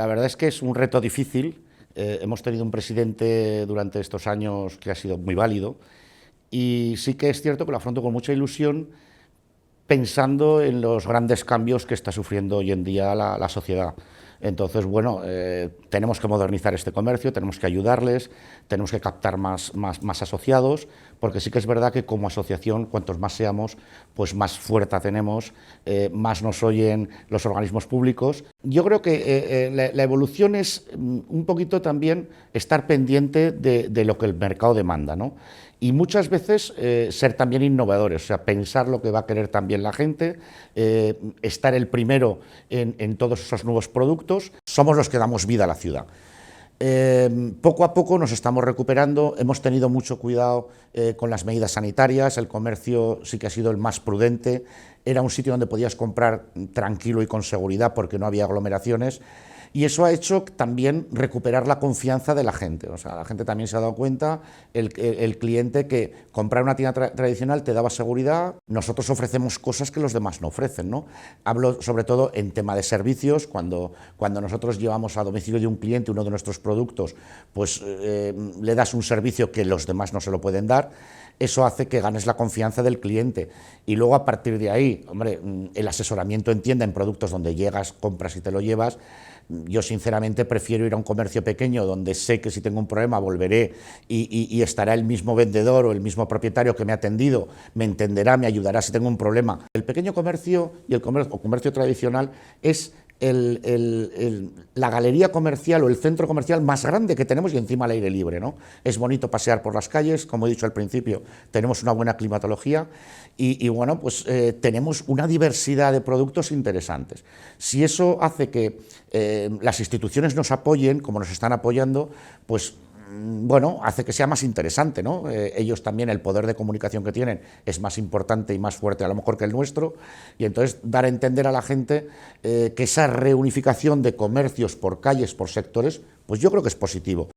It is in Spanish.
La verdad es que es un reto difícil. Hemos tenido un presidente durante estos años que ha sido muy válido y sí que es cierto que lo afronto con mucha ilusión pensando en los grandes cambios que está sufriendo hoy en día la sociedad. Entonces, bueno, tenemos que modernizar este comercio, tenemos que ayudarles, tenemos que captar más asociados, porque sí que es verdad que como asociación, cuantos más seamos, pues más fuerza tenemos, más nos oyen los organismos públicos. Yo creo que la evolución es un poquito también estar pendiente de lo que el mercado demanda, ¿no? Y muchas veces ser también innovadores, o sea, pensar lo que va a querer también la gente, estar el primero en todos esos nuevos productos. Somos los que damos vida a la ciudad. Poco a poco nos estamos recuperando, hemos tenido mucho cuidado con las medidas sanitarias, el comercio sí que ha sido el más prudente, era un sitio donde podías comprar tranquilo y con seguridad porque no había aglomeraciones. Y eso ha hecho también recuperar la confianza de la gente. O sea, la gente también se ha dado cuenta, el cliente, que comprar una tienda tradicional te daba seguridad. Nosotros ofrecemos cosas que los demás no ofrecen, ¿no? Hablo sobre todo en tema de servicios, cuando nosotros llevamos a domicilio de un cliente uno de nuestros productos, pues le das un servicio que los demás no se lo pueden dar. Eso hace que ganes la confianza del cliente. Y luego, a partir de ahí, hombre, el asesoramiento en tienda, en productos donde llegas, compras y te lo llevas. Yo sinceramente prefiero ir a un comercio pequeño donde sé que si tengo un problema volveré y estará el mismo vendedor o el mismo propietario que me ha atendido, me entenderá, me ayudará si tengo un problema. El pequeño comercio y el comercio tradicional es la galería comercial o el centro comercial más grande que tenemos y encima al aire libre, ¿no? Es bonito pasear por las calles, como he dicho al principio, tenemos una buena climatología y bueno, pues tenemos una diversidad de productos interesantes. Si eso hace que las instituciones nos apoyen, como nos están apoyando, pues bueno, hace que sea más interesante, ¿no? Ellos también, el poder de comunicación que tienen es más importante y más fuerte a lo mejor que el nuestro, y entonces dar a entender a la gente que esa reunificación de comercios por calles, por sectores, pues yo creo que es positivo.